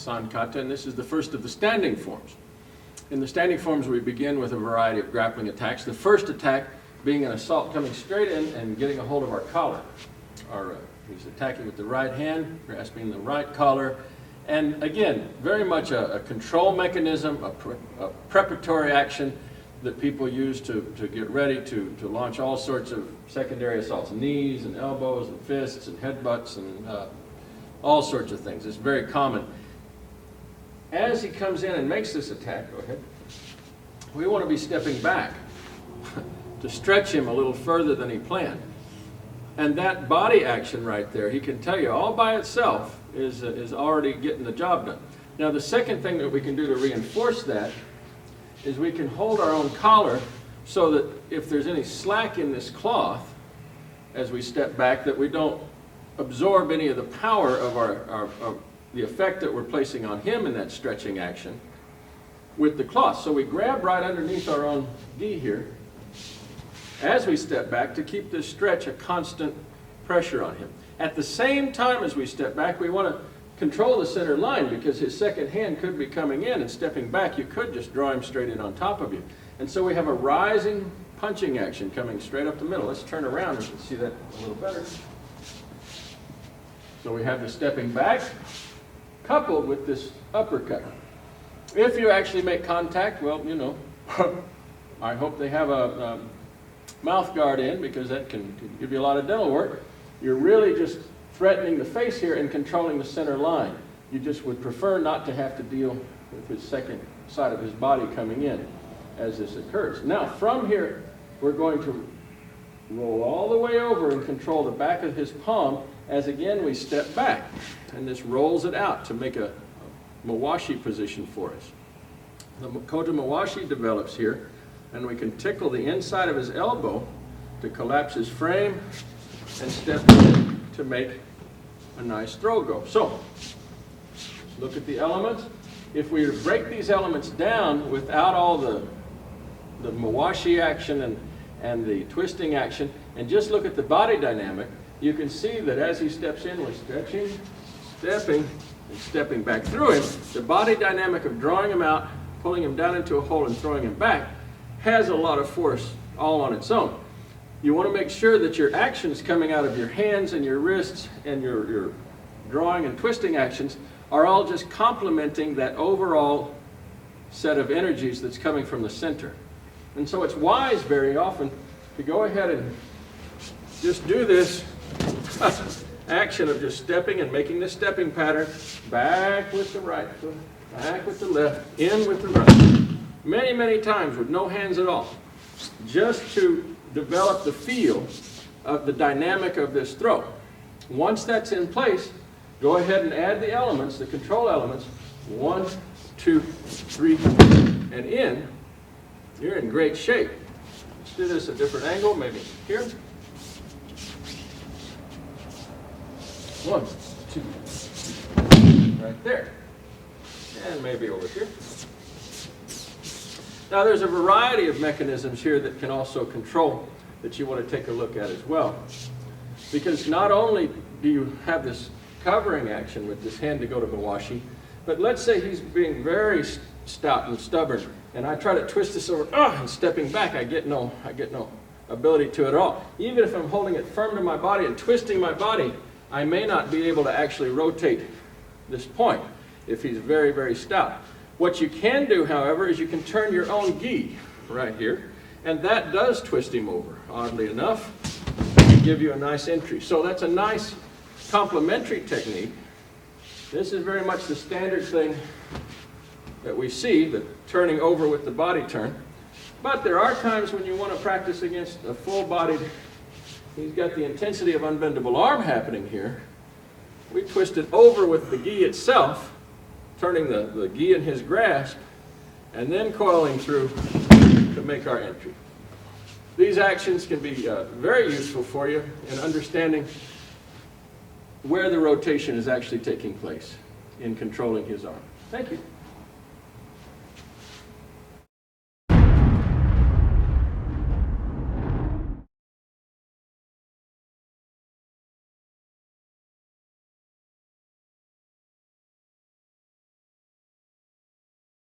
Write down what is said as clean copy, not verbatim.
San Kata, and this is the first of the standing forms. In the standing forms, we begin with a variety of grappling attacks. The first attack being an assault coming straight in and getting a hold of our collar. He's attacking with the right hand, grasping the right collar. And again, very much a control mechanism, a preparatory action that people use to get ready to launch all sorts of secondary assaults, knees and elbows and fists and headbutts and all sorts of things. It's very common. As he comes in and makes this attack, go ahead, we want to be stepping back to stretch him a little further than he planned. And that body action right there, he can tell you all by itself is already getting the job done. Now the second thing that we can do to reinforce that is we can hold our own collar so that if there's any slack in this cloth as we step back, that we don't absorb any of the power of the effect that we're placing on him in that stretching action with the cloth. So we grab right underneath our own gi here as we step back to keep this stretch a constant pressure on him. At the same time as we step back, we want to control the center line because his second hand could be coming in, and stepping back, you could just draw him straight in on top of you. And so we have a rising punching action coming straight up the middle. Let's turn around and you can see that a little better. So we have the stepping back coupled with this uppercut. If you actually make contact, well, you know, I hope they have a mouth guard in because that can give you a lot of dental work. You're really just threatening the face here and controlling the center line. You just would prefer not to have to deal with his second side of his body coming in as this occurs. Now, from here, we're going to roll all the way over and control the back of his palm as, again, we step back. And this rolls it out to make a Mawashi position for us. The Kote Mawashi develops here, and we can tickle the inside of his elbow to collapse his frame and step in to make a nice throw go. So, look at the elements. If we break these elements down without all the Mawashi action and the twisting action, and just look at the body dynamic, you can see that as he steps in, we're stretching, stepping, and stepping back through him. The body dynamic of drawing him out, pulling him down into a hole and throwing him back has a lot of force all on its own. You want to make sure that your actions coming out of your hands and your wrists and your drawing and twisting actions are all just complementing that overall set of energies that's coming from the center. And so it's wise very often to go ahead and just do this action of just stepping and making the stepping pattern, back with the right foot, back with the left, in with the right. Many, many times with no hands at all, just to develop the feel of the dynamic of this throw. Once that's in place, go ahead and add the elements, the control elements, 1, 2, 3, and in. You're in great shape. Let's do this at a different angle, maybe here. 1, 2, right there. And maybe over here. Now there's a variety of mechanisms here that can also control that you want to take a look at as well. Because not only do you have this covering action with this hand to go to Mawashi, but let's say he's being very stout and stubborn, and I try to twist this over, and stepping back, I get no ability to it at all. Even if I'm holding it firm to my body and twisting my body, I may not be able to actually rotate this point if he's very, very stout. What you can do, however, is you can turn your own gi right here, and that does twist him over, oddly enough, and give you a nice entry. So that's a nice complementary technique. This is very much the standard thing that we see, the turning over with the body turn. But there are times when you want to practice against a full-bodied, he's got the intensity of unbendable arm happening here. We twist it over with the gi itself, turning the gi in his grasp, and then coiling through to make our entry. These actions can be very useful for you in understanding where the rotation is actually taking place in controlling his arm. Thank you.